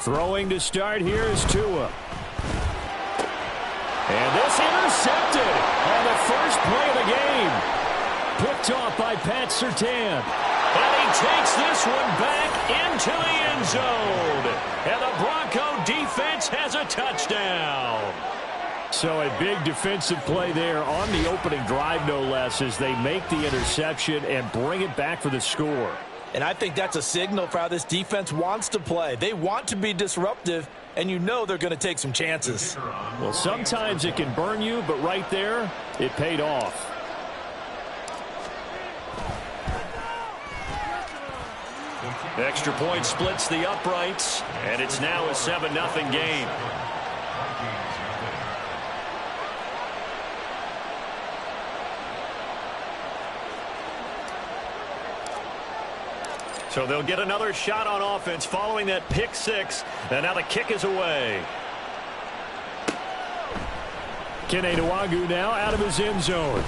Throwing to start here is Tua. And this intercepted on the first play of the game. Picked off by Pat Surtain. And he takes this one back into the end zone. And the Bronco defense has a touchdown. So a big defensive play there on the opening drive, no less, as they make the interception and bring it back for the score. And I think that's a signal for how this defense wants to play. They want to be disruptive, and you know they're going to take some chances. Well, sometimes it can burn you, but right there, it paid off. Extra point splits the uprights, and it's now a 7-0 game. So they'll get another shot on offense following that pick six, and now the kick is away. Kene Nwangwu now out of his end zone.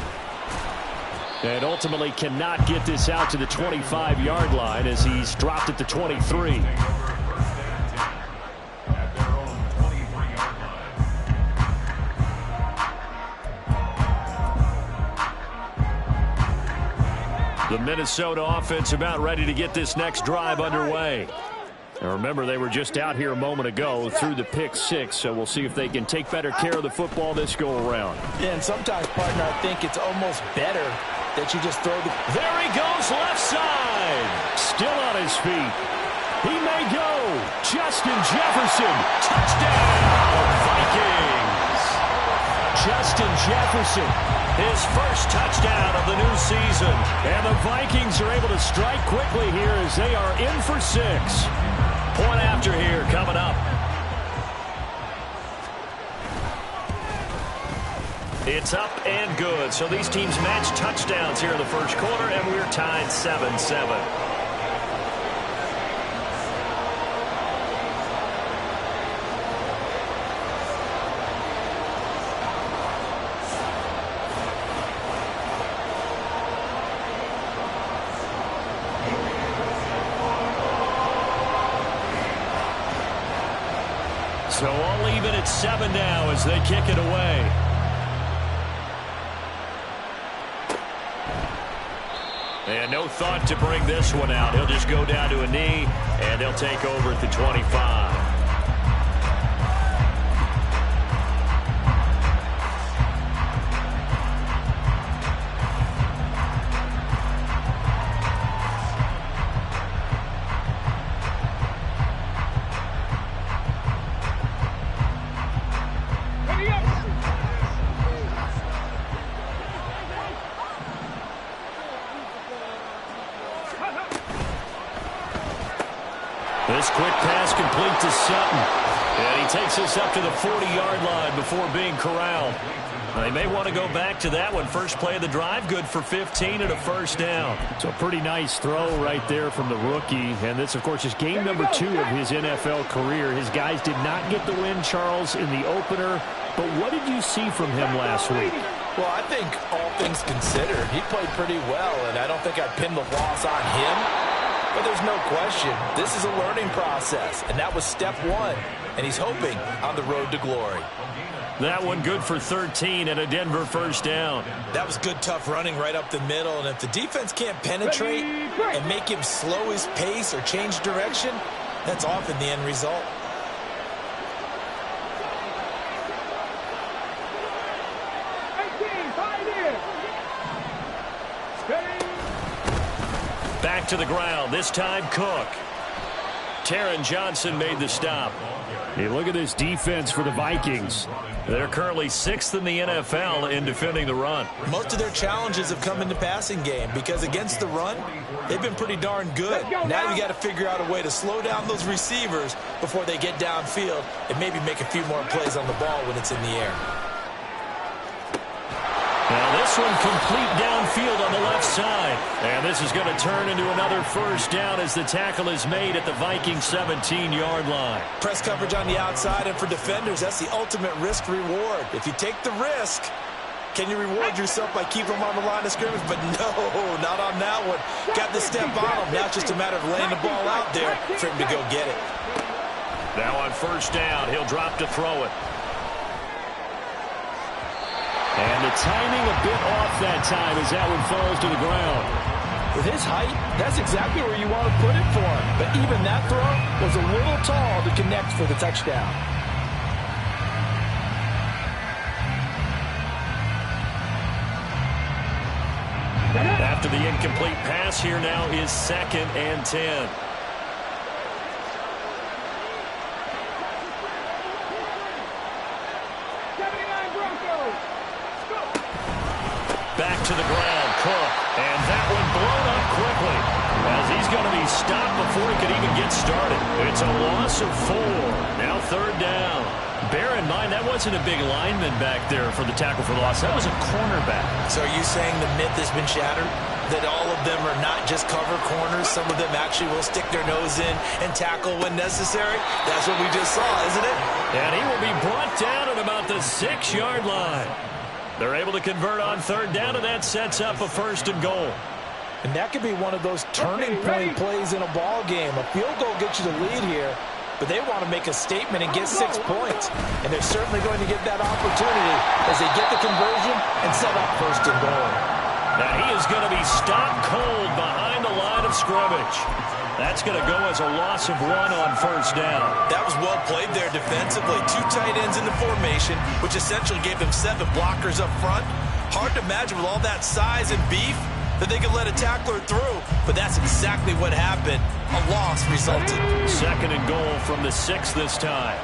And ultimately cannot get this out to the 25-yard line as he's dropped at the 23. The Minnesota offense about ready to get this next drive underway. And remember, they were just out here a moment ago through the pick six, so we'll see if they can take better care of the football this go-around. Yeah, and sometimes, partner, I think it's almost better that you just throw the... There he goes, left side. Still on his feet. He may go. Justin Jefferson. Touchdown, Vikings. Justin Jefferson, his first touchdown of the new season. And the Vikings are able to strike quickly here as they are in for 6. Point after here coming up. It's up and good. So these teams match touchdowns here in the first quarter, and we're tied 7-7. So all even at 7 now as they kick it away. And no thought to bring this one out. He'll just go down to a knee, and they'll take over at the 25. This quick pass complete to Sutton. And he takes us up to the 40-yard line before being corralled. They may want to go back to that one. First play of the drive, good for 15 and a first down. So a pretty nice throw right there from the rookie. And this, of course, is game number 2 of his NFL career. His guys did not get the win, Charles, in the opener. But what did you see from him last week? Well, I think all things considered, he played pretty well, and I don't think I'd pin the loss on him. But there's no question, this is a learning process, and that was step 1, and he's hoping on the road to glory. That one good for 13 and a Denver first down. That was good, tough running right up the middle, and if the defense can't penetrate and make him slow his pace or change direction, that's often the end result. Back to the ground, this time Cook. Taron Johnson made the stop. Hey, look at this defense for the Vikings. They're currently 6th in the NFL in defending the run. Most of their challenges have come in the passing game because against the run, they've been pretty darn good. Now you got to figure out a way to slow down those receivers before they get downfield and maybe make a few more plays on the ball when it's in the air. Now this one complete downfield on the left side. And this is going to turn into another first down as the tackle is made at the Vikings 17-yard line. Press coverage on the outside, and for defenders, that's the ultimate risk-reward. If you take the risk, can you reward yourself by keeping them on the line of scrimmage? But no, not on that one. Got the step on him. Now it's just a matter of laying the ball out there for him to go get it. Now on first down, he'll drop to throw it. And the timing a bit off that time as that one falls to the ground. With his height, that's exactly where you want to put it for him. But even that throw was a little tall to connect for the touchdown. After the incomplete pass, here now is 2nd and 10. Back to the ground, Cook. And that one blown up quickly as he's going to be stopped before he could even get started. It's a loss of 4. Now 3rd down. Bear in mind, that wasn't a big lineman back there for the tackle for loss. That was a cornerback. So are you saying the myth has been shattered? That all of them are not just cover corners? Some of them actually will stick their nose in and tackle when necessary? That's what we just saw, isn't it? And he will be brought down at about the 6-yard line. They're able to convert on 3rd down, and that sets up a 1st and goal. And that could be one of those turning point plays in a ball game. A field goal gets you the lead here, but they want to make a statement and get 6 points. And they're certainly going to get that opportunity as they get the conversion and set up 1st and goal. Now he is going to be stopped cold behind the line of scrimmage. That's going to go as a loss of 1 on 1st down. That was well played there defensively. 2 tight ends in the formation, which essentially gave them 7 blockers up front. Hard to imagine with all that size and beef that they could let a tackler through, but that's exactly what happened. A loss resulted. 2nd and goal from the 6 this time.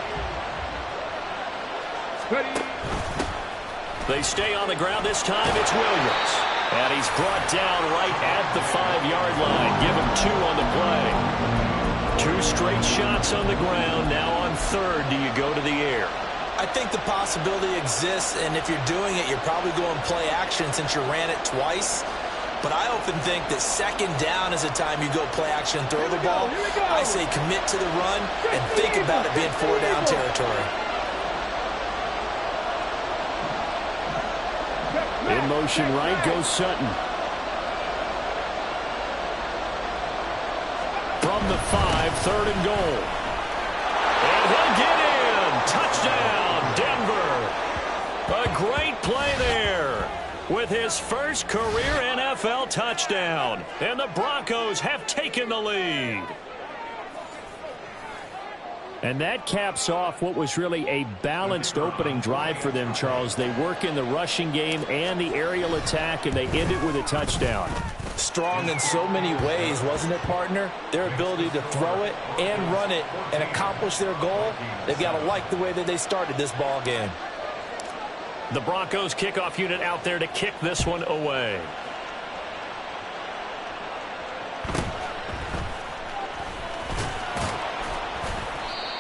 They stay on the ground. This time it's Williams. And he's brought down right at the 5-yard line. Give him 2 on the play. 2 straight shots on the ground. Now on 3rd, do you go to the air? I think the possibility exists, and if you're doing it, you're probably going play action since you ran it twice. But I often think that 2nd down is a time you go play action and throw the ball. I say commit to the run and think about it being 4-down territory. In motion right goes Sutton. From the 5, 3rd and goal. And he'll get in. Touchdown, Denver. A great play there with his first career NFL touchdown. And the Broncos have taken the lead. And that caps off what was really a balanced opening drive for them, Charles. They work in the rushing game and the aerial attack, and they end it with a touchdown. Strong in so many ways, wasn't it, partner? Their ability to throw it and run it and accomplish their goal, they've got to like the way that they started this ball game. The Broncos kickoff unit out there to kick this one away.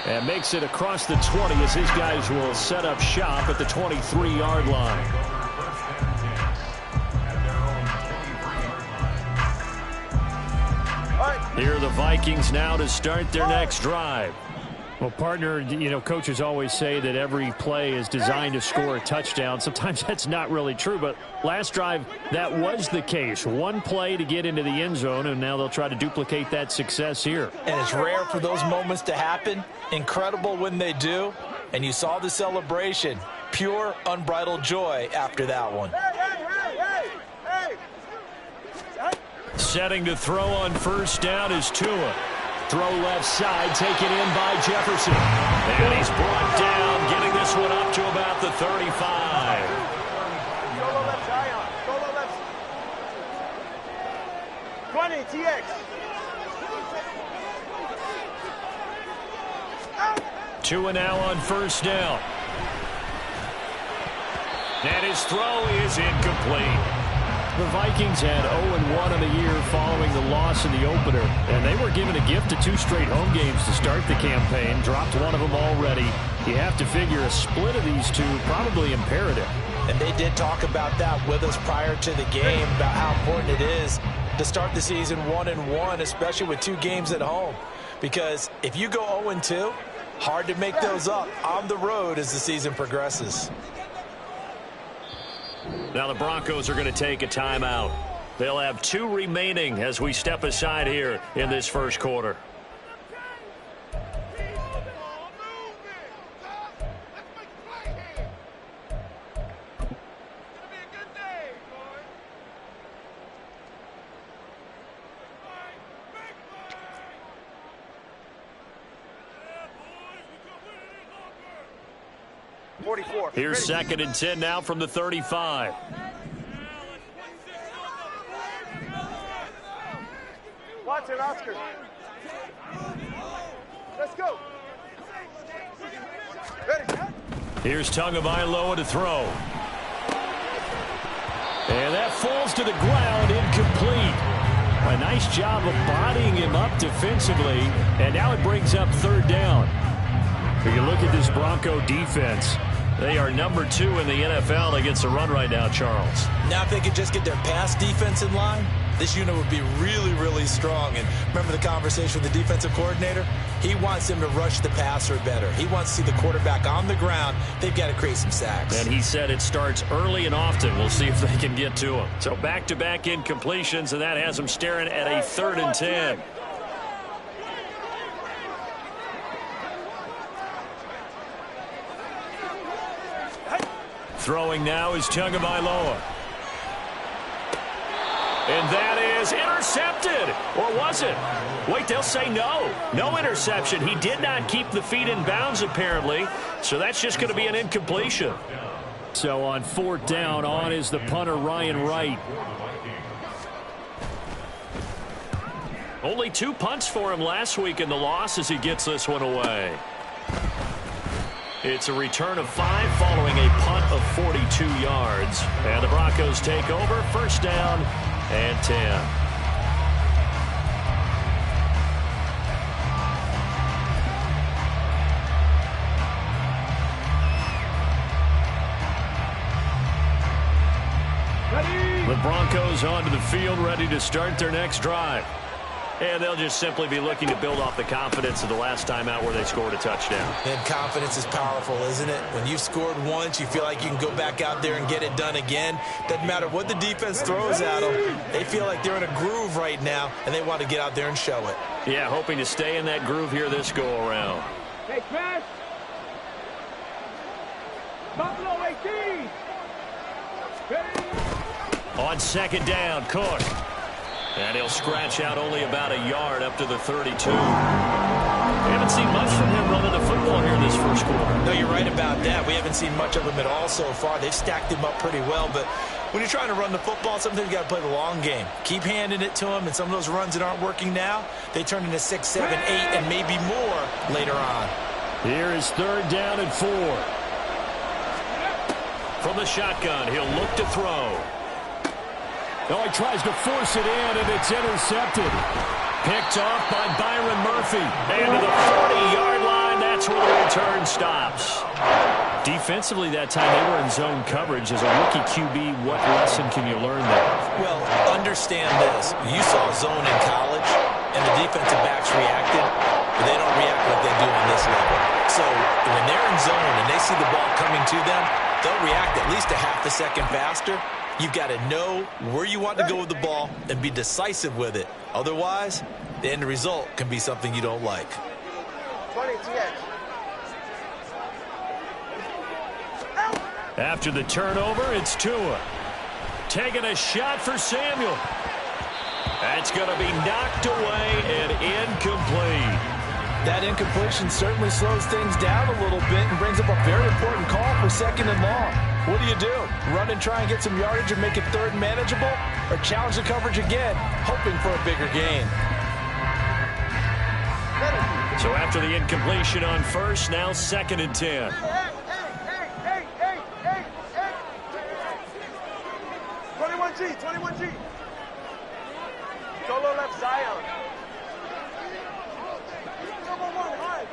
And makes it across the 20 as his guys will set up shop at the 23-yard line. Here are the Vikings now to start their next drive. Well, partner, you know, coaches always say that every play is designed to score a touchdown. Sometimes that's not really true, but last drive, that was the case. 1 play to get into the end zone, and now they'll try to duplicate that success here. And it's rare for those moments to happen. Incredible when they do. And you saw the celebration. Pure, unbridled joy after that one. Setting to throw on first down is Tua. Throw left side, taken in by Jefferson. And he's brought down, getting this one up to about the 35. Solo left, Zion. Solo left. 20, TX. 2 now on first down. And his throw is incomplete. The Vikings had 0-1 on the year following the loss in the opener, and they were given a gift of 2 straight home games to start the campaign. Dropped one of them already. You have to figure a split of these 2 probably imperative. And they did talk about that with us prior to the game, about how important it is to start the season 1-1, especially with 2 games at home. Because if you go 0-2, hard to make those up on the road as the season progresses. Now the Broncos are going to take a timeout. They'll have 2 remaining as we step aside here in this first quarter. 44. Here's Ready. 2nd and 10 now from the 35. Watson, Oscar. Let's go. Ready. Here's Tagovailoa to throw. And that falls to the ground, incomplete. A nice job of bodying him up defensively, and now it brings up 3rd down. If you look at this Bronco defense, they are number 2 in the NFL against the run right now, Charles. Now if they could just get their pass defense in line, this unit would be really, really strong. And remember the conversation with the defensive coordinator? He wants them to rush the passer better. He wants to see the quarterback on the ground. They've got to create some sacks. And he said it starts early and often. We'll see if they can get to him. So back-to-back incompletions, and that has them staring at a 3rd and 10. Throwing now is Tagovailoa. And that is intercepted. Or was it? Wait, they'll say no. No interception. He did not keep the feet in bounds, apparently. So that's just going to be an incompletion. So on 4th down, on is the punter, Ryan Wright. Only 2 punts for him last week in the loss as he gets this one away. It's a return of 5 following a punt of 42 yards. And the Broncos take over. 1st down and 10. The Broncos onto the field, ready to start their next drive. And they'll just simply be looking to build off the confidence of the last time out where they scored a touchdown. And confidence is powerful, isn't it? When you've scored once, you feel like you can go back out there and get it done again. Doesn't matter what the defense throws at them. They feel like they're in a groove right now, and they want to get out there and show it. Yeah, hoping to stay in that groove here this go-around. Hey, smash. Buffalo 18. Ready. On 2nd down, Cook. And he'll scratch out only about a yard up to the 32. We haven't seen much from him running the football here in this first quarter. No, you're right about that. We haven't seen much of him at all so far. They've stacked him up pretty well, but when you're trying to run the football, sometimes you got to play the long game. Keep handing it to him, and some of those runs that aren't working now, they turn into 6, 7, 8, and maybe more later on. Here is 3rd down and 4. From the shotgun, he'll look to throw. Oh, he tries to force it in, and it's intercepted. Picked off by Byron Murphy. And to the 40-yard line, that's where the return stops. Defensively that time, they were in zone coverage. As a rookie QB, what lesson can you learn there? Well, understand this. You saw zone in college, and the defensive backs reacted, but they don't react like they do on this level. So when they're in zone and they see the ball coming to them, they'll react at least a half a second faster. You've got to know where you want to go with the ball and be decisive with it. Otherwise, the end result can be something you don't like. 20 TX. After the turnover, it's Tua. Taking a shot for Samuel. That's going to be knocked away and incomplete. That incompletion certainly slows things down a little bit and brings up a very important call for 2nd and long. What do? Run and try and get some yardage and make it 3rd manageable? Or challenge the coverage again, hoping for a bigger gain? So after the incompletion on 1st, now 2nd and 10. Hey. 21G. Solo left Zion. Number 1, high.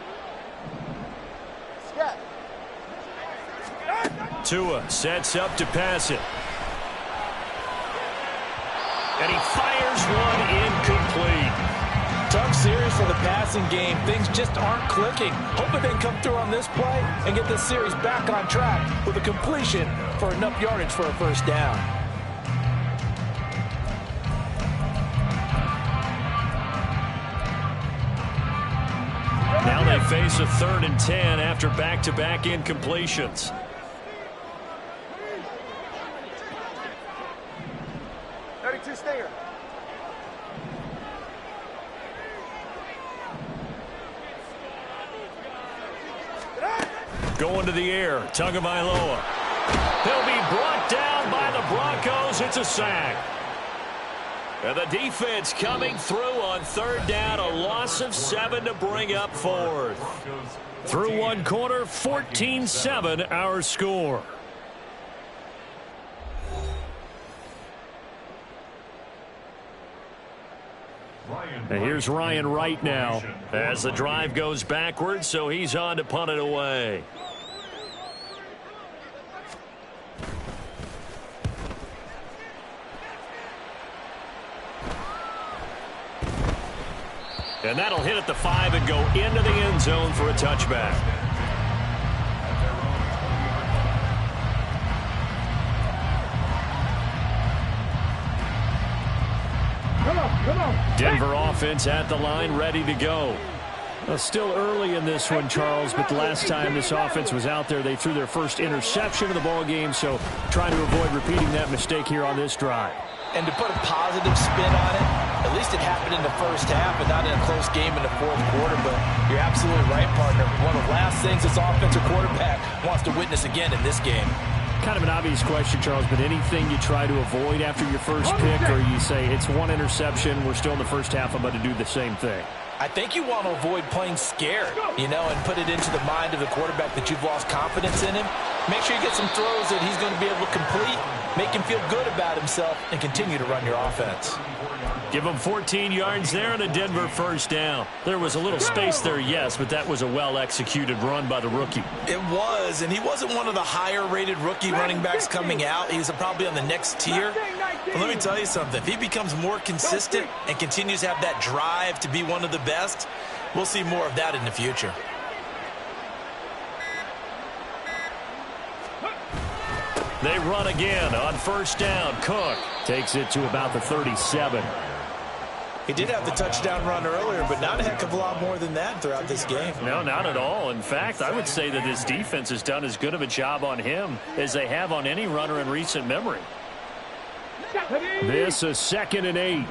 Scat. Tua sets up to pass it. And he fires one incomplete. Tough series for the passing game. Things just aren't clicking. Hoping they can come through on this play and get this series back on track with a completion for enough yardage for a 1st down. Now they face a 3rd and 10 after back-to-back incompletions. Stinger. Going to the air. Tagovailoa. He'll be brought down by the Broncos. It's a sack. And the defense coming through on third down. A loss of 7 to bring up fourth. Through one quarter, 14-7 our score. And here's Ryan Wright now as the drive goes backwards, so he's on to punt it away. And that'll hit at the 5 and go into the end zone for a touchback. Denver offense at the line, ready to go. Well, still early in this one, Charles, but the last time this offense was out there, they threw their first interception of the ball game, so trying to avoid repeating that mistake here on this drive. And to put a positive spin on it, at least it happened in the first half and not in a close game in the fourth quarter, but you're absolutely right, partner. One of the last things this offensive quarterback wants to witness again in this game. Kind of an obvious question, Charles, but anything you try to avoid after your first pick, or you say it's one interception, we're still in the first half, I'm about to do the same thing? I think you want to avoid playing scared, and put it into the mind of the quarterback that you've lost confidence in him. Make sure you get some throws that he's going to be able to complete, make him feel good about himself, and continue to run your offense. Give him 14 yards there and a Denver first down. There was a little space there, yes, but that was a well-executed run by the rookie. It was, and he wasn't one of the higher-rated rookie running backs coming out. He's probably on the next tier. But let me tell you something. If he becomes more consistent and continues to have that drive to be one of the best, we'll see more of that in the future. They run again on first down. Cook takes it to about the 37. He did have the touchdown run earlier, but not a heck of a lot more than that throughout this game. No, not at all. In fact, I would say that his defense has done as good of a job on him as they have on any runner in recent memory. This is 2nd and 8.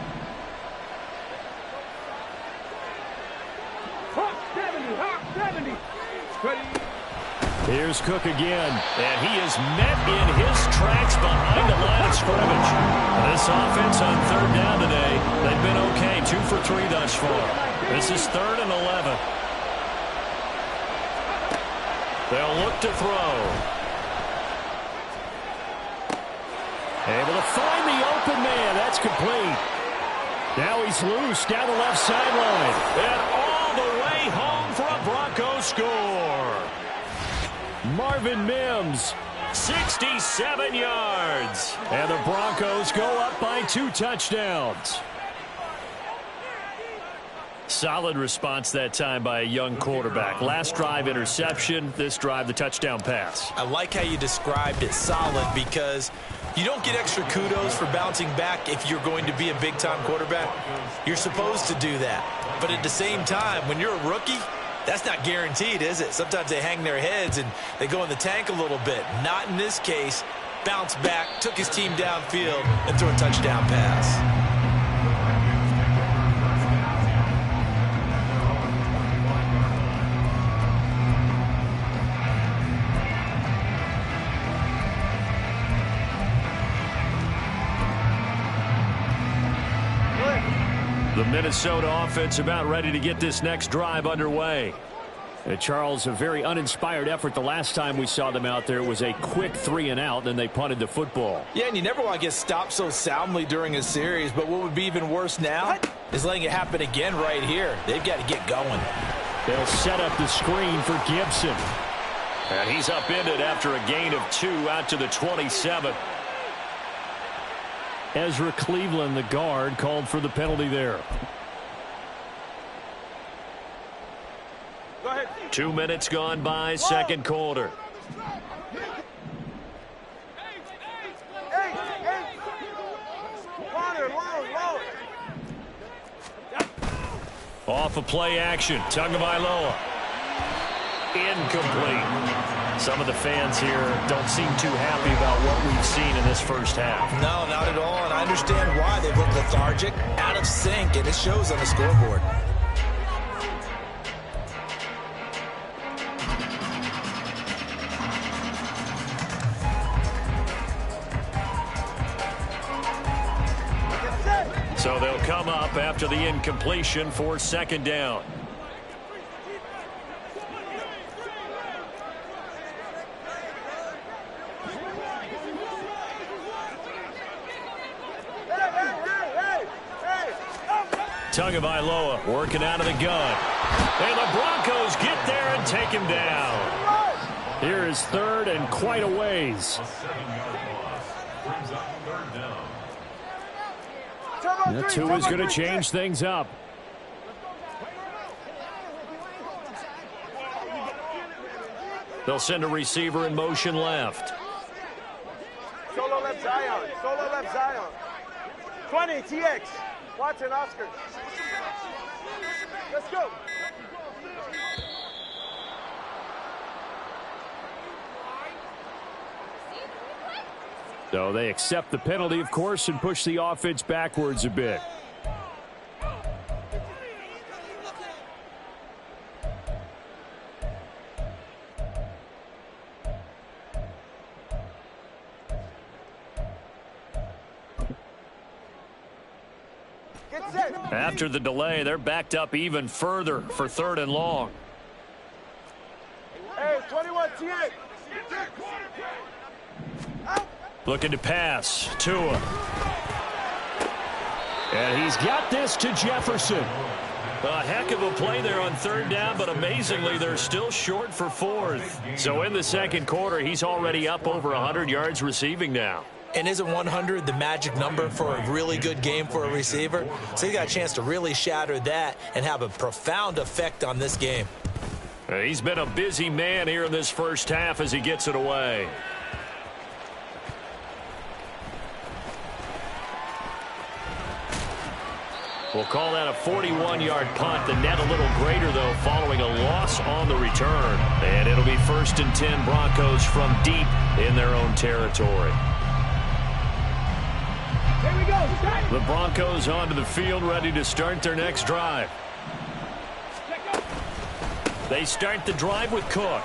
Here's Cook again, and he is met in his tracks behind the line of scrimmage. This offense on third down today, they've been okay, 2 for 3 thus far. This is 3rd and 11. They'll look to throw. Able to find the open man. That's complete. Now he's loose down the left sideline. And all the way home for a Broncos score. Marvin Mims, 67 yards. And the Broncos go up by 2 touchdowns. Solid response that time by a young quarterback. Last drive, interception. This drive, the touchdown pass. I like how you described it, solid, because you don't get extra kudos for bouncing back if you're going to be a big-time quarterback. You're supposed to do that. But at the same time, when you're a rookie, that's not guaranteed, is it? Sometimes they hang their heads and they go in the tank a little bit. Not in this case. Bounced back, took his team downfield, and threw a touchdown pass. The Minnesota offense about ready to get this next drive underway. Charles, a very uninspired effort. The last time we saw them out there was a quick 3 and out, then they punted the football. Yeah, and you never want to get stopped so soundly during a series, but what would be even worse now is letting it happen again right here. They've got to get going. They'll set up the screen for Gibson. And he's upended after a gain of 2 out to the 27. Ezra Cleveland, the guard, called for the penalty there. Go ahead. 2 minutes gone by, second quarter. Hey. Low. Off of play action, Tagovailoa. Incomplete. Some of the fans here don't seem too happy about what we've seen in this first half. No, not at all, and I understand why. They look lethargic, out of sync, and it shows on the scoreboard. So they'll come up after the incompletion for second down. Tagovailoa working out of the gun. And the Broncos get there and take him down. Here is third and quite a ways. That two is going to change things up. They'll send a receiver in motion left. Solo left Zion. Solo left Zion. 20, TX. Watson, Oscar. Let's go. So they accept the penalty, of course, and push the offense backwards a bit. After the delay, they're backed up even further for third and long. Hey, 21, TX. Looking to pass. Tua. And he's got this to Jefferson. A heck of a play there on third down, but amazingly, they're still short for fourth. So in the second quarter, he's already up over 100 yards receiving now. And isn't 100 the magic number for a really good game for a receiver? So he got a chance to really shatter that and have a profound effect on this game. He's been a busy man here in this first half as he gets it away. We'll call that a 41-yard punt. The net a little greater, though, following a loss on the return. And it'll be 1st and 10 Broncos from deep in their own territory. Here we go. The Broncos onto the field, ready to start their next drive. They start the drive with Cook.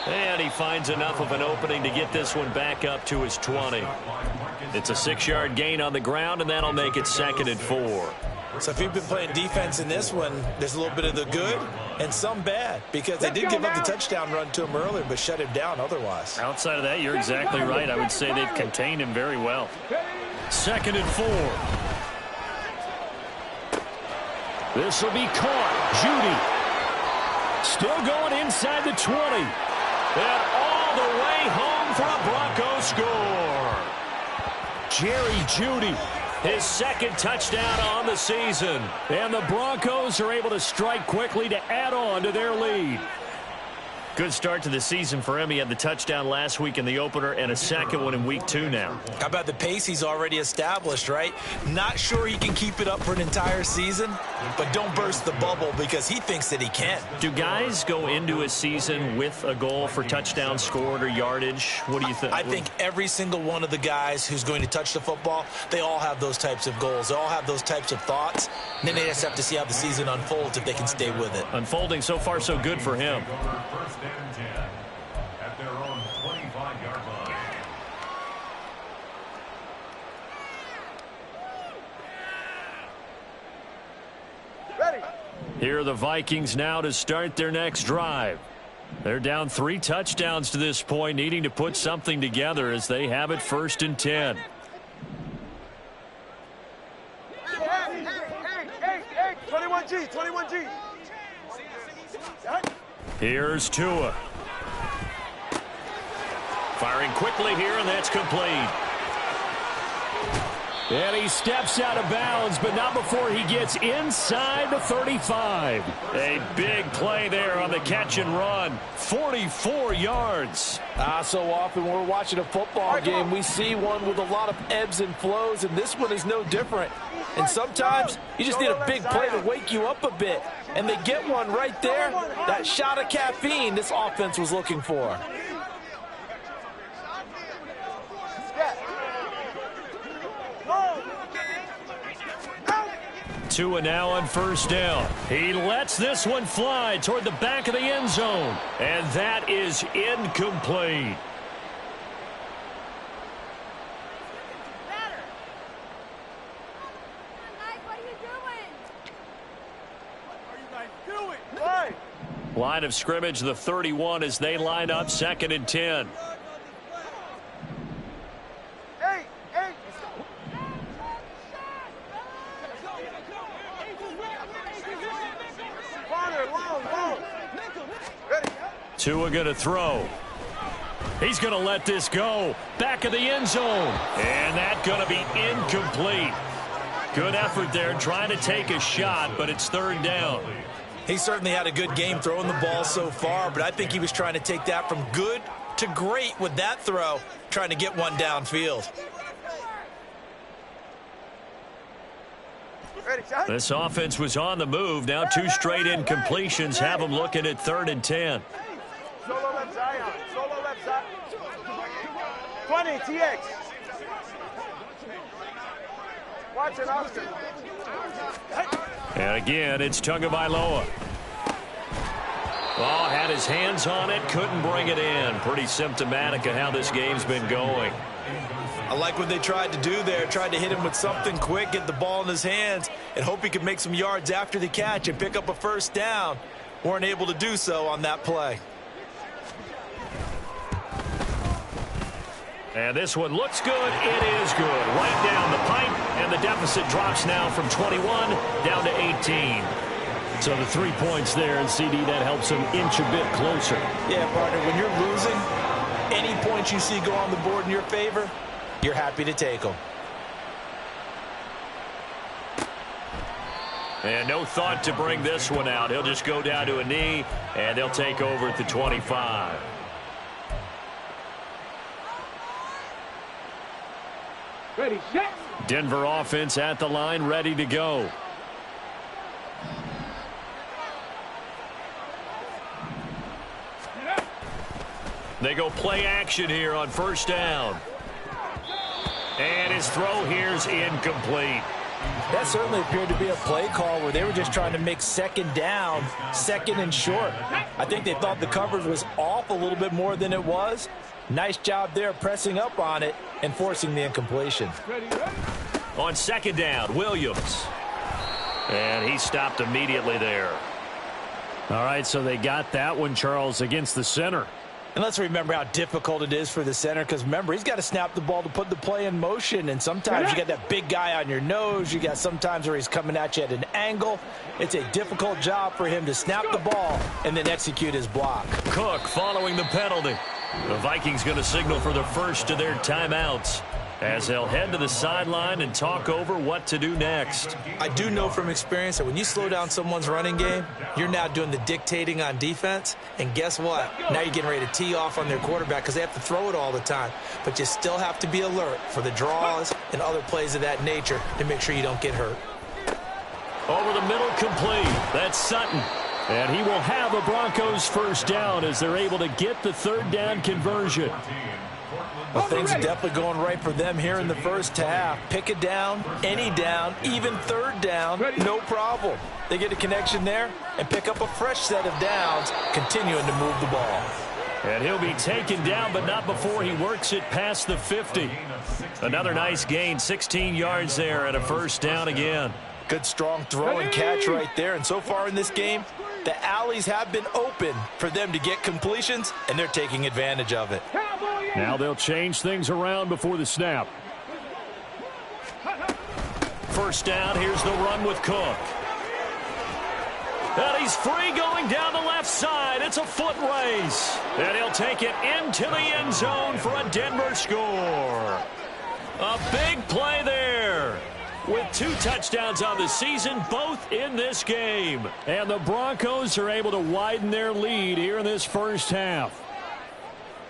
And he finds enough of an opening to get this one back up to his 20. It's a 6-yard gain on the ground, and that'll make it 2nd and 4. So if you've been playing defense in this one, there's a little bit of the good and some bad, because they did give up the touchdown run to him earlier, but shut him down otherwise. Outside of that, you're exactly right. I would say they've contained him very well. 2nd and 4. This will be caught. Judy. Still going inside the 20. And all the way home for a Broncos score. Jerry Judy. His 2nd touchdown on the season. And the Broncos are able to strike quickly to add on to their lead. Good start to the season for him. He had the touchdown last week in the opener and a second one in week 2 now. How about the pace he's already established, right? Not sure he can keep it up for an entire season, but don't burst the bubble because he thinks that he can. Do guys go into a season with a goal for touchdowns scored or yardage? What do you think? I think every single one of the guys who's going to touch the football, they all have those types of goals. They all have those types of thoughts. And then they just have to see how the season unfolds if they can stay with it. Unfolding so far so good for him. At their own 25-yard line. Ready. Here are the Vikings now to start their next drive. They're down 3 touchdowns to this point, needing to put something together as they have it 1st and 10. Hey, 21G, 21G. Here's Tua. Firing quickly here, and that's complete. And he steps out of bounds, but not before he gets inside the 35. A big play there on the catch and run. 44 yards. So often we're watching a football game, we see one with a lot of ebbs and flows, and this one is no different. And sometimes you just need a big play to wake you up a bit. And they get one right there. That shot of caffeine this offense was looking for. Tua now on 1st down. He lets this one fly toward the back of the end zone. And that is incomplete. Line of scrimmage, the 31 as they line up 2nd and 10. Hey. Corner, long. Ready. Tua going to throw. He's going to let this go. Back of the end zone. And that's going to be incomplete. Good effort there trying to take a shot, but it's 3rd down. He certainly had a good game throwing the ball so far, but I think he was trying to take that from good to great with that throw, trying to get one downfield. Ready, shot. This offense was on the move. Now 2 straight incompletions have them looking at 3rd and 10. Solo left Zion. 20, TX. Watch it, Oscar. And again, it's Tagovailoa. Oh, had his hands on it, couldn't bring it in. Pretty symptomatic of how this game's been going. I like what they tried to do there. Tried to hit him with something quick, get the ball in his hands, and hope he could make some yards after the catch and pick up a 1st down. Weren't able to do so on that play. And this one looks good. It is good. Right down the pipe, and the deficit drops now from 21 down to 18. So the 3 points there, and CD, that helps him inch a bit closer. Yeah, partner, when you're losing, any points you see go on the board in your favor, you're happy to take them. And no thought to bring this one out. He'll just go down to a knee, and they'll take over at the 25. Ready, set. Denver offense at the line, ready to go. They go play action here on 1st down. And his throw here's incomplete. That certainly appeared to be a play call where they were just trying to make 2nd down, 2nd and short. I think they thought the coverage was off a little bit more than it was. Nice job there pressing up on it and forcing the incompletion. On 2nd down, Williams. And he stopped immediately there. All right, so they got that one, Charles, against the center. And let's remember how difficult it is for the center, because remember, he's got to snap the ball to put the play in motion, and sometimes you got that big guy on your nose. You got sometimes where he's coming at you at an angle. It's a difficult job for him to snap the ball and then execute his block. Cook following the penalty. The Vikings going to signal for the first of their timeouts as they'll head to the sideline and talk over what to do next. I do know from experience that when you slow down someone's running game, you're now doing the dictating on defense. And guess what? Now you're getting ready to tee off on their quarterback because they have to throw it all the time. But you still have to be alert for the draws and other plays of that nature to make sure you don't get hurt. Over the middle, complete. That's Sutton. And he will have the Broncos 1st down as they're able to get the 3rd down conversion. Well, things are definitely going right for them here in the 1st half. Pick it down, any down, even 3rd down, no problem. They get a connection there and pick up a fresh set of downs, continuing to move the ball. And he'll be taken down, but not before he works it past the 50. Another nice gain, 16 yards there and a 1st down again. Good strong throw and catch right there. And so far in this game, the alleys have been open for them to get completions, and they're taking advantage of it. Now they'll change things around before the snap. 1st down, here's the run with Cook. And he's free going down the left side. It's a foot race. And he'll take it into the end zone for a Denver score. A big play there. With 2 touchdowns on the season, both in this game. And the Broncos are able to widen their lead here in this 1st half.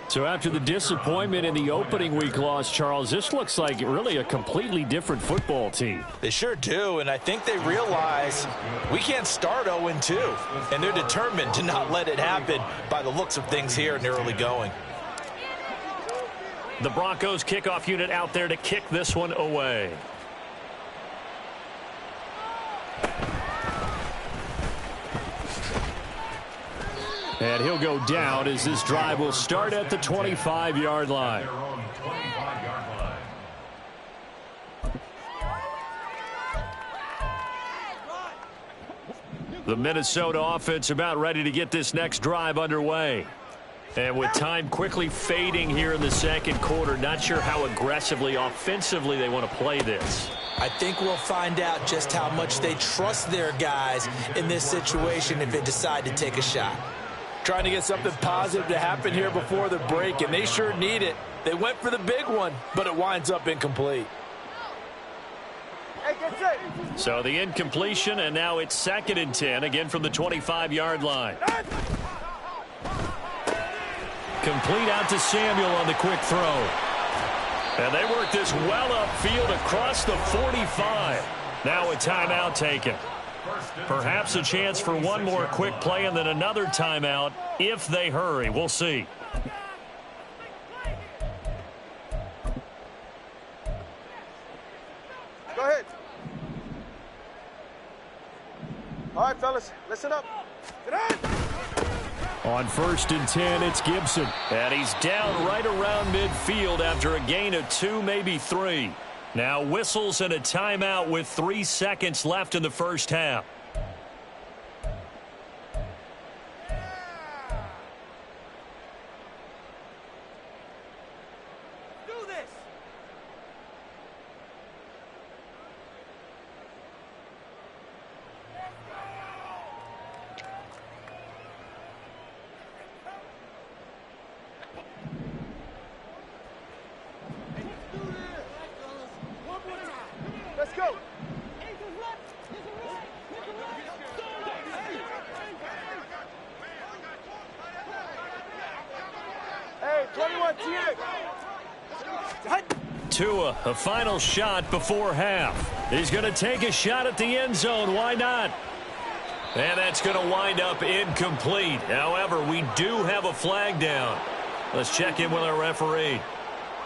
So after the disappointment in the opening week loss, Charles, this looks like really a completely different football team. They sure do, and I think they realize we can't start 0-2, and they're determined to not let it happen by the looks of things here in the early going. The Broncos kickoff unit out there to kick this one away. And he'll go down as this drive will start at the 25-yard line. The Minnesota offense about ready to get this next drive underway. And with time quickly fading here in the second quarter, not sure how aggressively, offensively they want to play this. I think we'll find out just how much they trust their guys in this situation if they decide to take a shot. Trying to get something positive to happen here before the break, and they sure need it. They went for the big one, but it winds up incomplete. So the incompletion, and now it's 2nd and 10, again from the 25-yard line. Complete out to Samuel on the quick throw. And they work this well upfield across the 45. Now a timeout taken. Perhaps a chance for one more quick play and then another timeout if they hurry. We'll see. Go ahead. All right, fellas, listen up. Get on. On 1st and 10, it's Gibson. And he's down right around midfield after a gain of 2, maybe 3. Now whistles and a timeout with 3 seconds left in the first half. Let's go. Hey, 21 TX. Tua, a final shot before half. He's going to take a shot at the end zone. Why not? And that's going to wind up incomplete. However, we do have a flag down. Let's check in with our referee.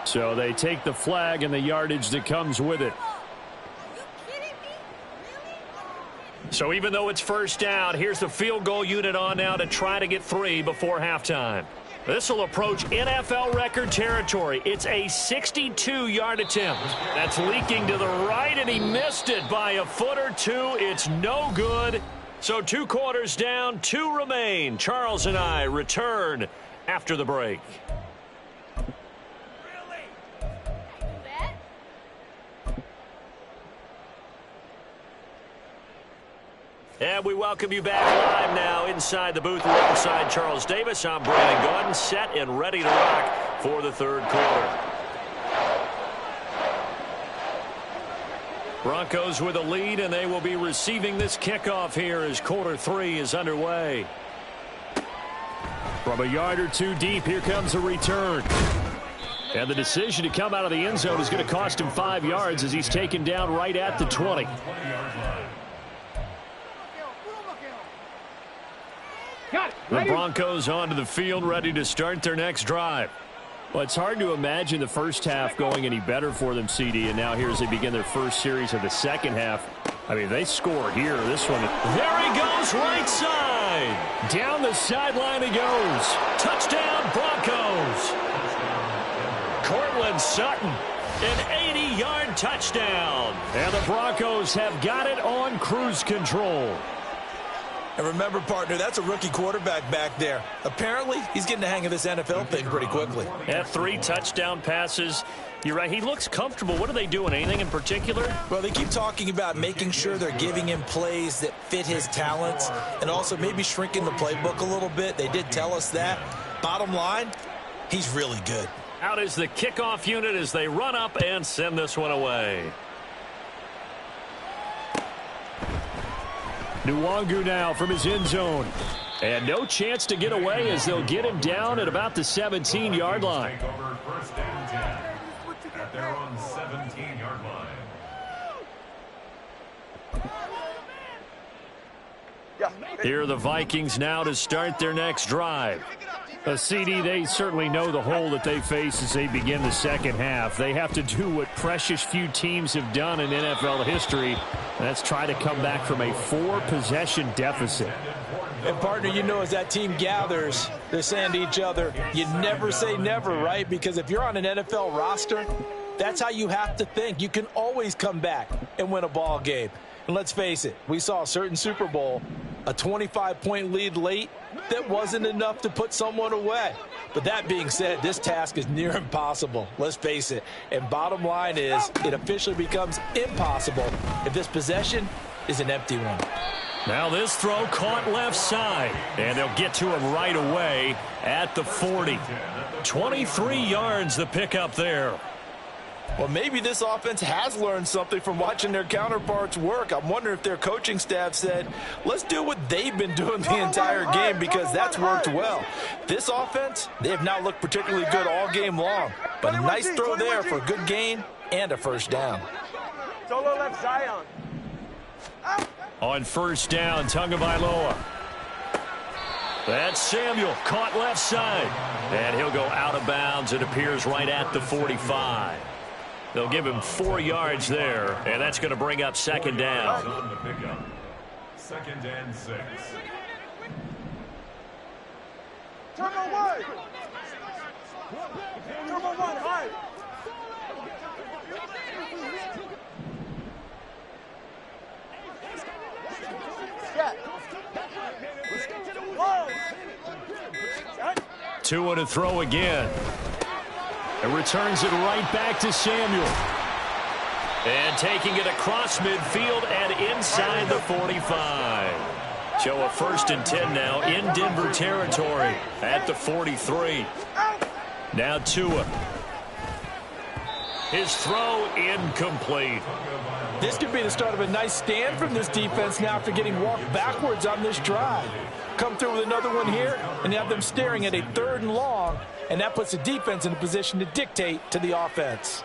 So they take the flag and the yardage that comes with it. So even though it's first down, here's the field goal unit on now to try to get 3 before halftime. This will approach NFL record territory. It's a 62-yard attempt. That's leaking to the right, and he missed it by a foot or 2. It's no good. So 2 quarters down, 2 remain. Charles and I return after the break. And we welcome you back live now inside the booth alongside Charles Davis. I'm Brandon Gordon, set and ready to rock for the third quarter. Broncos with a lead, and they will be receiving this kickoff here as quarter 3 is underway. From a yard or 2 deep, here comes a return. And the decision to come out of the end zone is going to cost him 5 yards as he's taken down right at the 20. The Broncos onto the field, ready to start their next drive. Well, it's hard to imagine the first half going any better for them, CD, and now here as they begin their first series of the second half. I mean, they score here. This one, there he goes, right side. Down the sideline he goes. Touchdown, Broncos. Cortland Sutton, an 80-yard touchdown. And the Broncos have got it on cruise control. And remember, partner, that's a rookie quarterback back there. Apparently, he's getting the hang of this NFL thing pretty quickly. Yeah, 3 touchdown passes. You're right. He looks comfortable. What are they doing? Anything in particular? Well, they keep talking about making sure they're giving him plays that fit his talents and also maybe shrinking the playbook a little bit. They did tell us that. Bottom line, he's really good. Out is the kickoff unit as they run up and send this one away. Nwangu now from his end zone. And no chance to get away as they'll get him down at about the 17-yard line. First and 10 at their own 17-yard line. Here are the Vikings now to start their next drive. A CD, they certainly know the hole that they face as they begin the second half. They have to do what precious few teams have done in NFL history, and that's try to come back from a 4-possession deficit. And, partner, you know, as that team gathers, they're saying to each other, you never say never, right? Because if you're on an NFL roster, that's how you have to think. You can always come back and win a ball game. And let's face it, we saw a certain Super Bowl A 25-point lead late, that wasn't enough to put someone away. But that being said, this task is near impossible. Let's face it. And bottom line is, it officially becomes impossible if this possession is an empty one. Now this throw caught left side, and they'll get to him right away at the 40. 23 yards the pickup there. Well, maybe this offense has learned something from watching their counterparts work. I'm wondering if their coaching staff said, let's do what they've been doing the entire game, because that's worked well. This offense, they have not looked particularly good all game long. But a nice throw there for a good gain and a first down. Solo left Zion. On first down, Tagovailoa. That's Samuel, caught left side. And he'll go out of bounds. It appears right at the 45. They'll give him 4 yards there, and that's going to bring up second down. On the pickup. 2nd and 6. Turbo one. Turbo one, high. Tua to throw again. And returns it right back to Samuel. And taking it across midfield and inside the 45. So a 1st and 10 now in Denver territory at the 43. Now Tua. His throw incomplete. This could be the start of a nice stand from this defense now after getting walked backwards on this drive. Come through with another one here, and you have them staring at a 3rd and long, and that puts the defense in a position to dictate to the offense.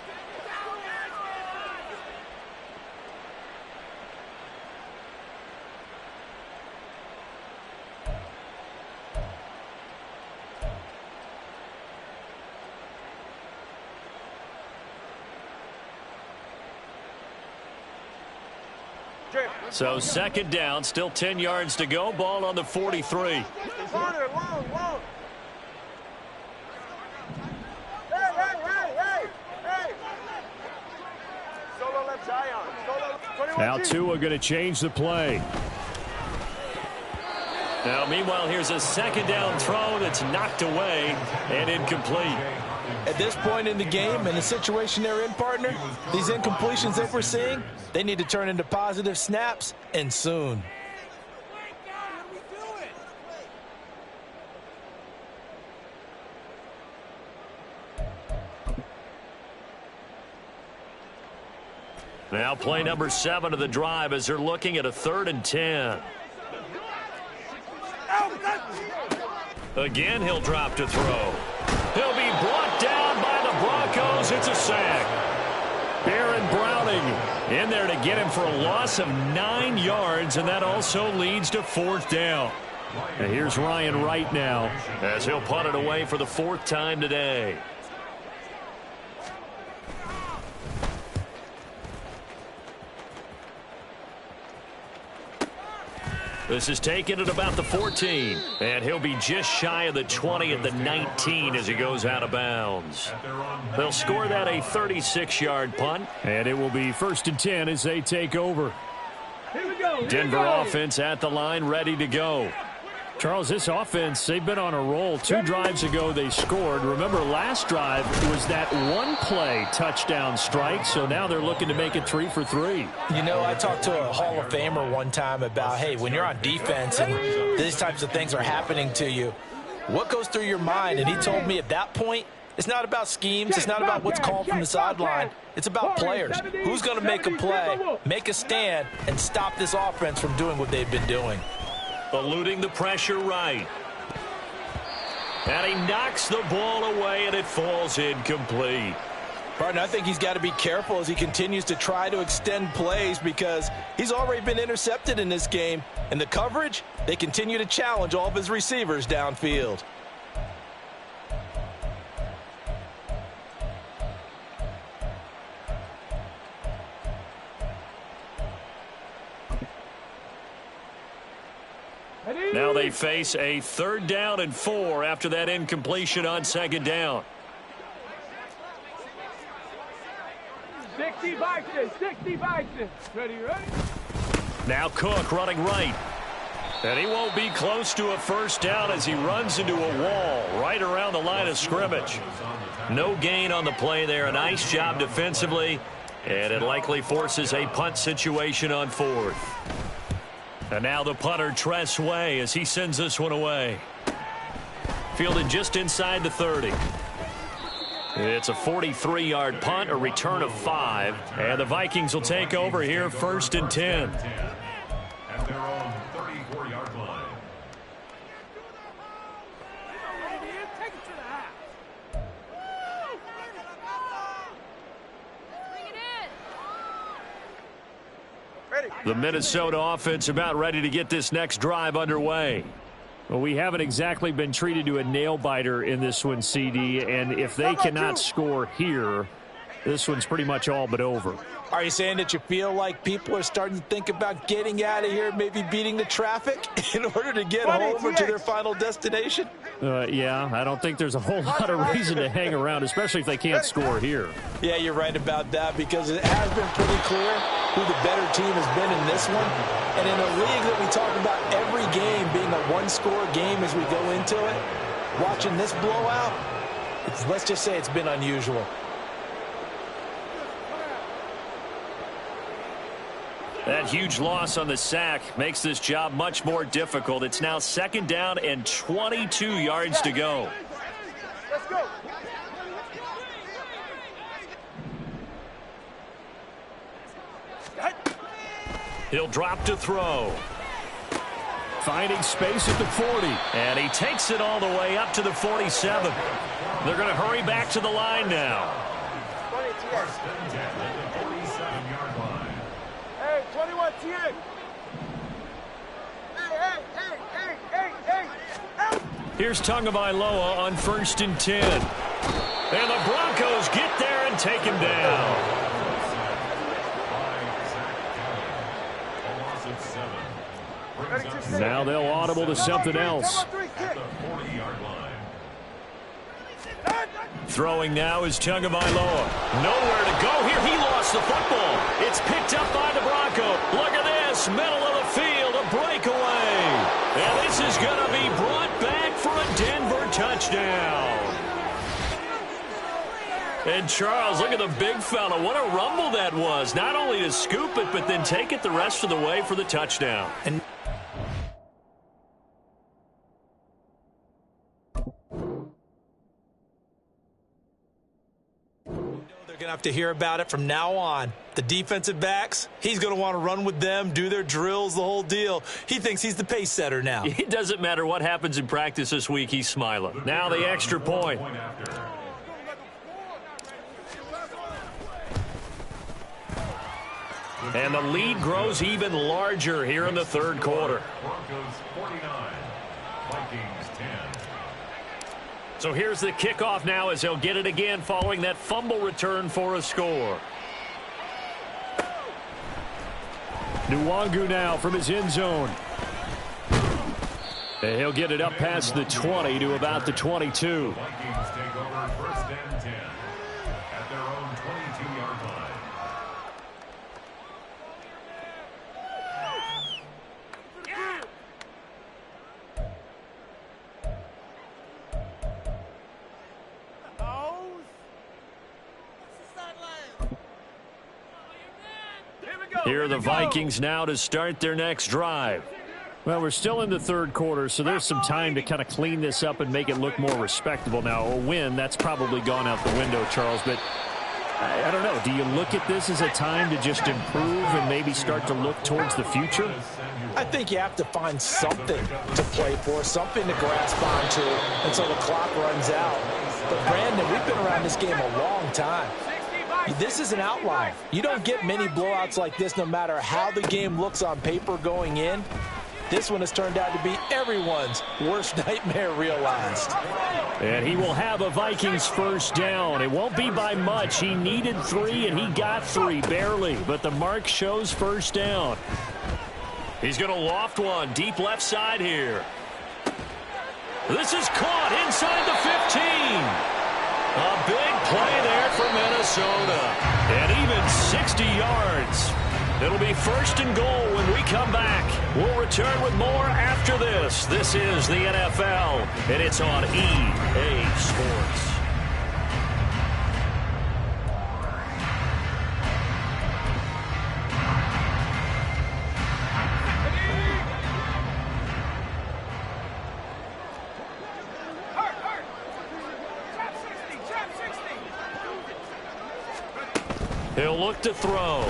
So 2nd down, still 10 yards to go. Ball on the 43. Corner, long. Hey. Solo left Zion. Solo. Now Tua going to change the play. Now, meanwhile, here's a 2nd down throw that's knocked away and incomplete. At this point in the game, and the situation they're in, partner, these incompletions that we're seeing, they need to turn into positive snaps, and soon. Now play number 7 of the drive as they're looking at a 3rd and 10. Again, he'll drop to throw. He'll be brought down by the Broncos. It's a sack. Baron Browning in there to get him for a loss of 9 yards, and that also leads to 4th down. And here's Ryan Wright now as he'll punt it away for the 4th time today. This is taken at about the 14, and he'll be just shy of the 20 at the 19 as he goes out of bounds. They'll score that a 36-yard punt, and it will be 1st and 10 as they take over. Denver offense at the line, ready to go. Charles, this offense, they've been on a roll. 2 drives ago they scored. Remember, last drive was that 1-play touchdown strike, so now they're looking to make it 3 for 3. You know, I talked to a Hall of Famer one time about, hey, when you're on defense and these types of things are happening to you, what goes through your mind? And he told me at that point, it's not about schemes. It's not about what's called from the sideline. It's about players. Who's going to make a play, make a stand, and stop this offense from doing what they've been doing. Eluding the pressure right. And he knocks the ball away, and it falls incomplete. Partner, I think he's got to be careful as he continues to try to extend plays because he's already been intercepted in this game. And the coverage, they continue to challenge all of his receivers downfield. Now they face a 3rd down and 4 after that incompletion on 2nd down. 60 Vikings. Ready? Now Cook running right. And he won't be close to a first down as he runs into a wall right around the line of scrimmage. No gain on the play there. A nice job defensively. And it likely forces a punt situation on 4th. And now the punter, Tress Way, as he sends this one away. Fielded just inside the 30. It's a 43-yard punt, a return of 5. And the Vikings will take over here 1st and 10. At their own 34-yard line. The Minnesota offense about ready to get this next drive underway. Well, we haven't exactly been treated to a nail-biter in this one, CD, and if they cannot score here, this one's pretty much all but over. Are you saying that you feel like people are starting to think about getting out of here, maybe beating the traffic in order to get home or to their final destination? Yeah, I don't think there's a whole lot of reason to hang around, especially if they can't score here. Yeah, you're right about that, because it has been pretty clear who the better team has been in this one. And in a league that we talk about every game being a one-score game as we go into it, watching this blowout, let's just say it's been unusual. That huge loss on the sack makes this job much more difficult. It's now 2nd down and 22 yards to go. Let's go. He'll drop to throw. Finding space at the 40. And he takes it all the way up to the 47. They're going to hurry back to the line now. 20 TX. 47-yard line. Hey, 21 TX. Hey. Here's Tagovailoa on 1st and 10. And the Broncos get there and take him down. Now they'll audible to something else. Throwing now is Tagovailoa. Nowhere to go here. He lost the football. It's picked up by the Bronco. Look at this. Middle of the field. A breakaway. And this is going to be brought back for a Denver touchdown. And Charles, look at the big fella. What a rumble that was. Not only to scoop it, but then take it the rest of the way for the touchdown. And they're going to have to hear about it from now on. The defensive backs, he's going to want to run with them, do their drills, the whole deal. He thinks he's the pace setter now. It doesn't matter what happens in practice this week. He's smiling. Now the extra point. And the lead grows even larger here in the 3rd quarter. Broncos 49, Vikings 10. So here's the kickoff now as he'll get it again following that fumble return for a score. Nwangu now from his end zone. And he'll get it up past the 20 to about the 22. Vikings take over 1st and 10 at their own 22-yard line. Here are the Vikings now to start their next drive. Well, we're still in the 3rd quarter, so there's some time to kind of clean this up and make it look more respectable. Now, a win, that's probably gone out the window, Charles, but I don't know. Do you look at this as a time to just improve and maybe start to look towards the future? I think you have to find something to play for, something to grasp onto until the clock runs out. But, Brandon, we've been around this game a long time. This is an outlier. You don't get many blowouts like this no matter how the game looks on paper going in. This one has turned out to be everyone's worst nightmare realized. And he will have a Vikings first down. It won't be by much. He needed 3, and he got 3, barely. But the mark shows first down. He's going to loft one deep left side here. This is caught inside the 15. A big play there for Minnesota. And even 60 yards. It'll be 1st and goal when we come back. We'll return with more after this. This is the NFL, and it's on EA Sports. He'll look to throw.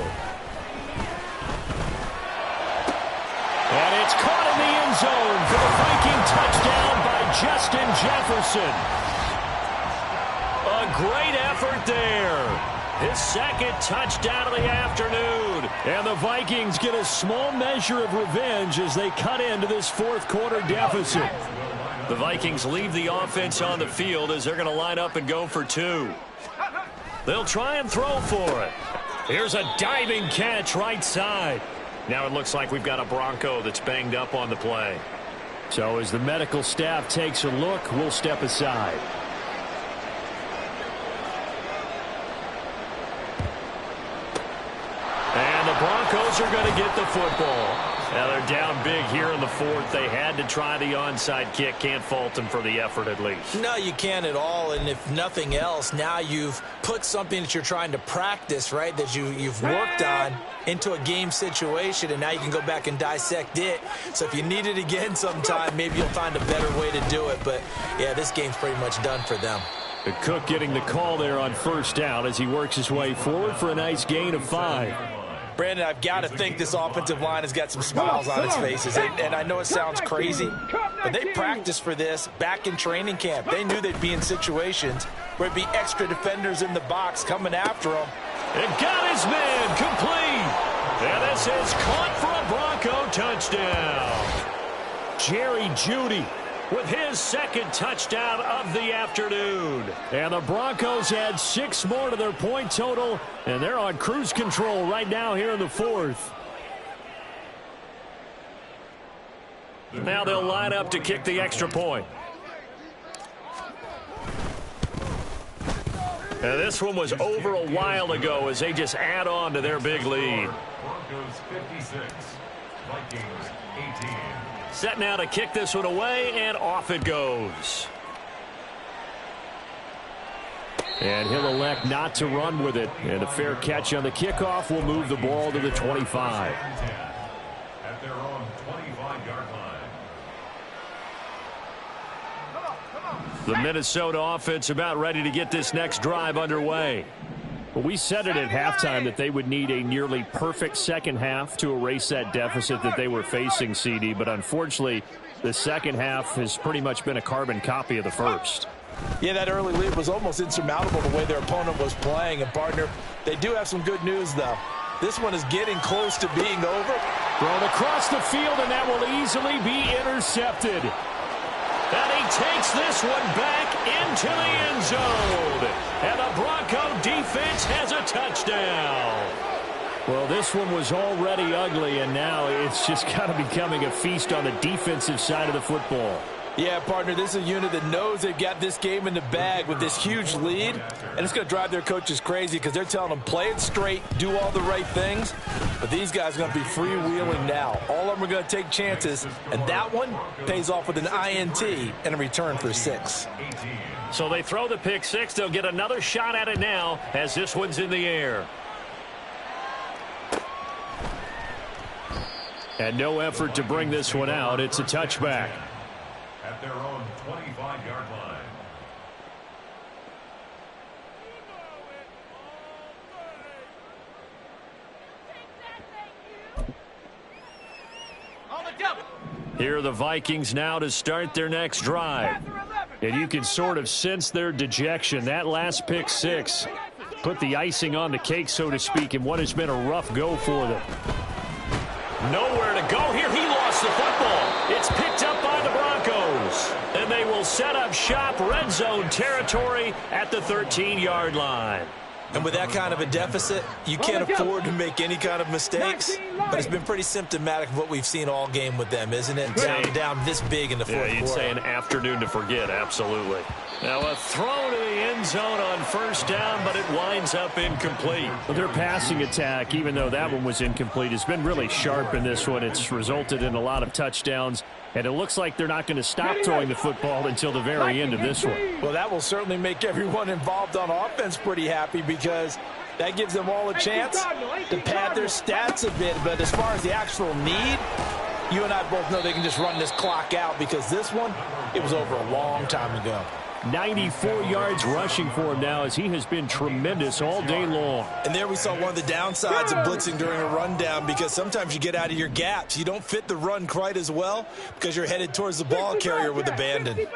And it's caught in the end zone for the Viking touchdown by Justin Jefferson. A great effort there. His 2nd touchdown of the afternoon. And the Vikings get a small measure of revenge as they cut into this 4th quarter deficit. The Vikings leave the offense on the field as they're going to line up and go for 2. They'll try and throw for it. Here's a diving catch right side. Now it looks like we've got a Bronco that's banged up on the play. So as the medical staff takes a look, we'll step aside. And the Broncos are going to get the football. Now they're down big here in the 4th. They had to try the onside kick. Can't fault them for the effort at least. No, you can't at all. And if nothing else, now you've put something that you're trying to practice, right, that you've worked on into a game situation, and now you can go back and dissect it. So if you need it again sometime, maybe you'll find a better way to do it. But, yeah, this game's pretty much done for them. The Cook getting the call there on 1st down as he works his way forward for a nice gain of 5. Brandon, I've got to think this offensive line has got some smiles on its faces. And I know it sounds crazy, but they practiced for this back in training camp. They knew they'd be in situations where it'd be extra defenders in the box coming after them. It got his man complete. And this is caught for a Bronco touchdown. Jerry Jeudy with his 2nd touchdown of the afternoon. And the Broncos had 6 more to their point total, and they're on cruise control right now here in the 4th. Now they'll line up to kick the extra point. And this one was over a while ago as they just add on to their big lead. Broncos 56, Vikings 18. Set now to kick this one away, and off it goes. And he'll elect not to run with it. And a fair catch on the kickoff will move the ball to the 25. At their own 25-yard line. The Minnesota offense about ready to get this next drive underway. Well, we said it at halftime that they would need a nearly perfect 2nd half to erase that deficit that they were facing, CD. But unfortunately, the 2nd half has pretty much been a carbon copy of the 1st. Yeah, that early lead was almost insurmountable the way their opponent was playing. And, partner, they do have some good news, though. This one is getting close to being over. Thrown across the field, and that will easily be intercepted. And he takes this one back into the end zone. And the Bronco defense has a touchdown. Well, this one was already ugly, and now it's just kind of becoming a feast on the defensive side of the football. Yeah, partner, this is a unit that knows they've got this game in the bag with this huge lead, and it's going to drive their coaches crazy because they're telling them play it straight, do all the right things, but these guys are going to be freewheeling now. All of them are going to take chances, and that one pays off with an INT and a return for 6. So they throw the pick 6. They'll get another shot at it now as this one's in the air. And no effort to bring this one out. It's a touchback. At their own 25-yard line. Here are the Vikings now to start their next drive. And you can sort of sense their dejection. That last pick 6 put the icing on the cake, so to speak, in what has been a rough go for them. Nowhere to go here. He lost the football. It's picked up by the Broncos. And they will set up shop, red zone territory at the 13-yard line. And with that kind of a deficit, you can't afford to make any kind of mistakes. But it's been pretty symptomatic of what we've seen all game with them, isn't it? Down this big in the fourth quarter. You'd say an afternoon to forget, absolutely. Now a throw to the end end zone on first down, but it winds up incomplete. Well, their passing attack, even though that one was incomplete, has been really sharp in this one. It's resulted in a lot of touchdowns, and it looks like they're not going to stop throwing the football until the very end of this one. Well, that will certainly make everyone involved on offense pretty happy, because that gives them all a chance to pad their stats a bit. But as far as the actual need, you and I both know they can just run this clock out, because this one, it was over a long time ago. 94 yards rushing for him now, as he has been tremendous all day long. And there we saw one of the downsides of blitzing during a rundown, because sometimes you get out of your gaps. You don't fit the run quite as well because you're headed towards the ball carrier with abandon.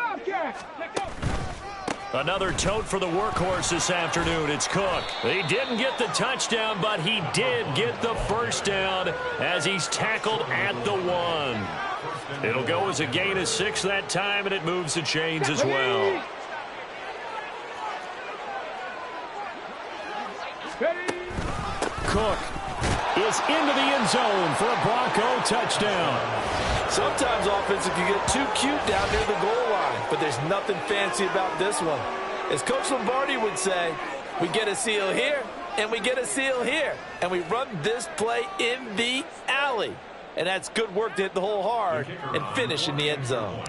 Another tote for the workhorse this afternoon. It's Cook. He didn't get the touchdown, but he did get the first down as he's tackled at the 1. It'll go as a gain of 6 that time, and it moves the chains as well. Cook is into the end zone for a Bronco touchdown. Sometimes offense, if you get too cute down near the goal line, but there's nothing fancy about this one. As Coach Lombardi would say, we get a seal here, and we get a seal here, and we run this play in the alley. And that's good work to hit the hole hard and finish in the end zone.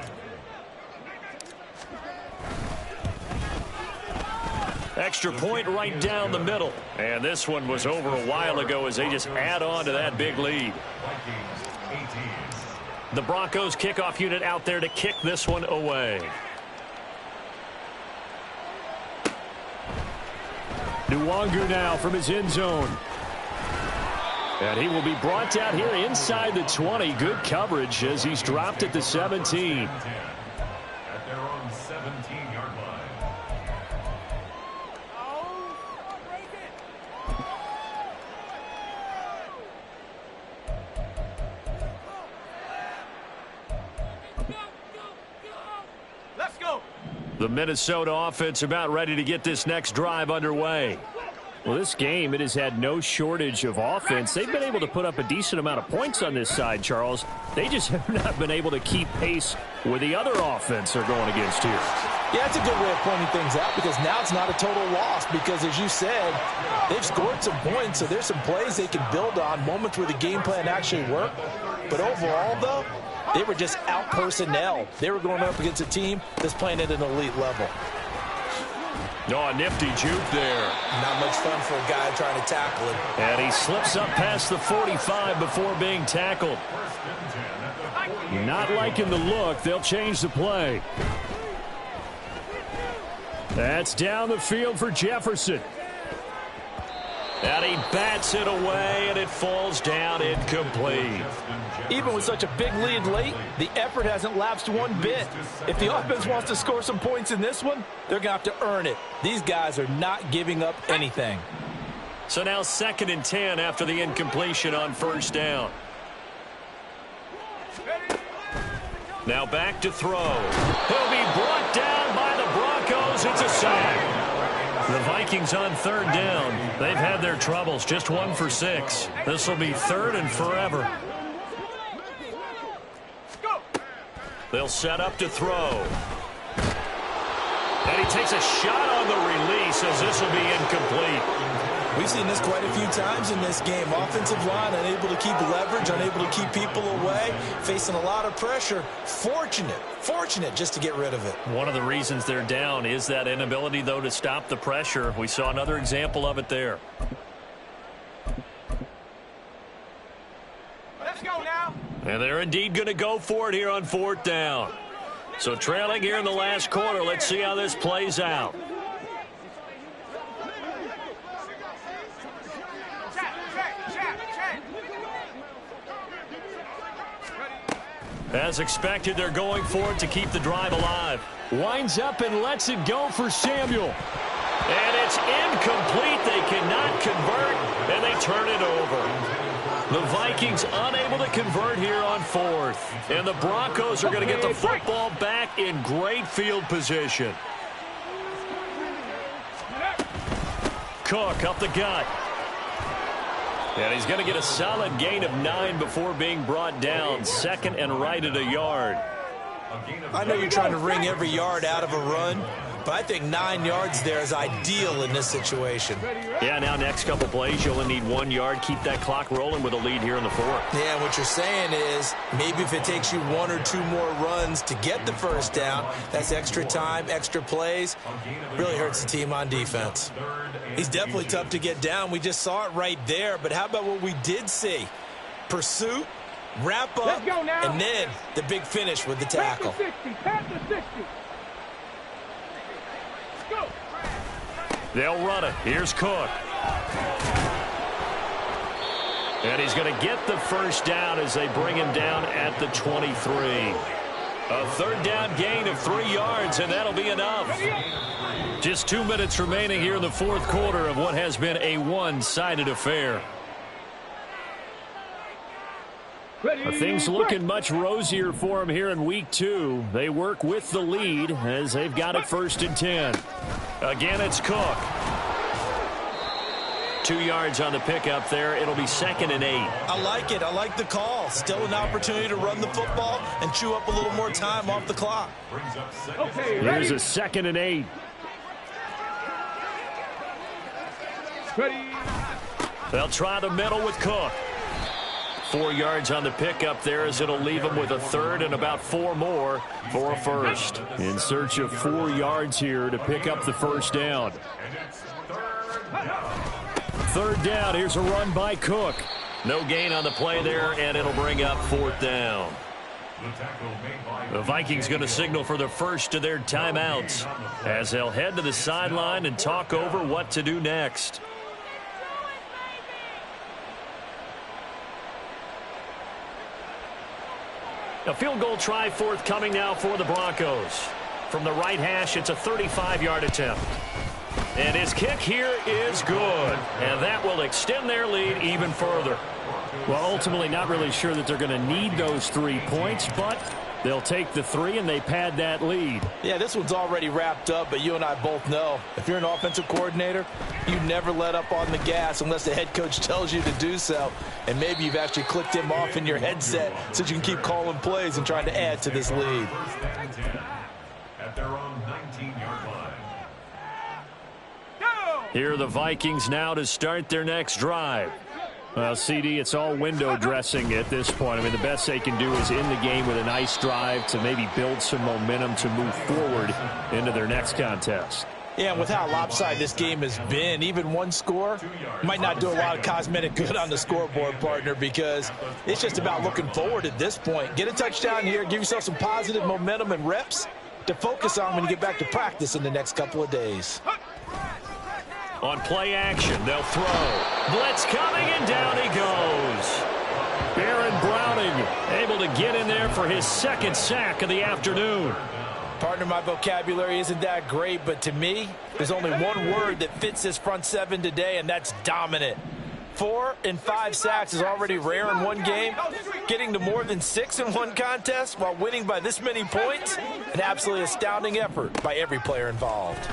Extra point right down the middle. And this one was over a while ago as they just add on to that big lead. The Broncos kickoff unit out there to kick this one away. Nwangu now from his end zone. And he will be brought down here inside the 20. Good coverage as he's dropped at the 17. At their own 17-yard line. Let's go. The Minnesota offense about ready to get this next drive underway. Well, this game, it has had no shortage of offense. They've been able to put up a decent amount of points on this side, Charles. They just have not been able to keep pace with the other offense they're going against here. Yeah, it's a good way of pointing things out, because now it's not a total loss, because as you said, they've scored some points, so there's some plays they can build on, moments where the game plan actually worked. But overall, though, they were just out-personnel. They were going up against a team that's playing at an elite level. Oh, a nifty juke there. Not much fun for a guy trying to tackle him. And he slips up past the 45 before being tackled. Not liking the look. They'll change the play. That's down the field for Jefferson. And he bats it away, and it falls down incomplete. Even with such a big lead late, the effort hasn't lapsed one bit. If the offense wants to score some points in this one, they're going to have to earn it. These guys are not giving up anything. So now 2nd and 10 after the incompletion on first down. Now back to throw. He'll be brought down by the Broncos. It's a sack. The Vikings on 3rd down. They've had their troubles. Just 1 for 6. This will be 3rd and forever. They'll set up to throw. And he takes a shot on the release as this will be incomplete. We've seen this quite a few times in this game. Offensive line unable to keep leverage, unable to keep people away, facing a lot of pressure. Fortunate just to get rid of it. One of the reasons they're down is that inability, though, to stop the pressure. We saw another example of it there. Let's go now. And they're indeed going to go for it here on 4th down. So trailing here in the last quarter. Let's see how this plays out. As expected, they're going for it to keep the drive alive. Winds up and lets it go for Samuel. And it's incomplete. They cannot convert, and they turn it over. The Vikings unable to convert here on 4th. And the Broncos are going to get the football back in great field position. Cook up the gut. And he's going to get a solid gain of 9 before being brought down. 2nd and right at a yard. I know you're trying to wring every yard out of a run, but I think 9 yards there is ideal in this situation. Yeah, now next couple plays, you only need 1 yard. Keep that clock rolling with a lead here in the fourth. Yeah, and what you're saying is maybe if it takes you 1 or 2 more runs to get the first down, that's extra time, extra plays. Really hurts the team on defense. He's definitely tough to get down. We just saw it right there, but how about what we did see? Pursuit, wrap up, and then the big finish with the tackle. They'll run it. Here's Cook. And he's going to get the first down as they bring him down at the 23. A third down gain of 3 yards, and that'll be enough. Just 2 minutes remaining here in the fourth quarter of what has been a one-sided affair. Things looking much rosier for them here in week 2. They work with the lead as they've got it 1st and 10. Again, it's Cook. 2 yards on the pickup there. It'll be 2nd and 8. I like it. I like the call. Still an opportunity to run the football and chew up a little more time off the clock. Here's a 2nd and 8. They'll try the middle with Cook. 4 yards on the pickup there as it'll leave them with a 3rd and about 4 more for a first. In search of 4 yards here to pick up the first down. 3rd down. Here's a run by Cook. No gain on the play there, and it'll bring up 4th down. The Vikings going to signal for the first of their timeouts as they'll head to the sideline and talk over what to do next. A field goal try forthcoming now for the Broncos. From the right hash, it's a 35-yard attempt. And his kick here is good. And that will extend their lead even further. Well, ultimately not really sure that they're going to need those 3 points, but they'll take the 3 and they pad that lead. Yeah, this one's already wrapped up, but you and I both know if you're an offensive coordinator, you never let up on the gas unless the head coach tells you to do so. And maybe you've actually clicked him off in your headset so you can keep calling plays and trying to add to this lead. At their own 19-yard line. Here are the Vikings now to start their next drive. Well, CD, it's all window dressing at this point. I mean, the best they can do is end the game with a nice drive to maybe build some momentum to move forward into their next contest. Yeah, and with how lopsided this game has been, even one score might not do a lot of cosmetic good on the scoreboard, partner, because it's just about looking forward at this point. Get a touchdown here, give yourself some positive momentum and reps to focus on when you get back to practice in the next couple of days. On play action, they'll throw. Blitz coming, and down he goes. Baron Browning able to get in there for his 2nd sack of the afternoon. Partner, my vocabulary isn't that great, but to me, there's only one word that fits this front 7 today, and that's dominant. 4 and 5 sacks is already rare in one game. Getting to more than 6 in one contest while winning by this many points, an absolutely astounding effort by every player involved.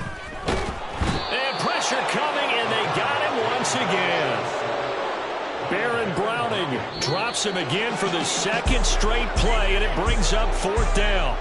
And pressure coming, and they got him once again. Baron Browning drops him again for the 2nd straight play, and it brings up 4th down.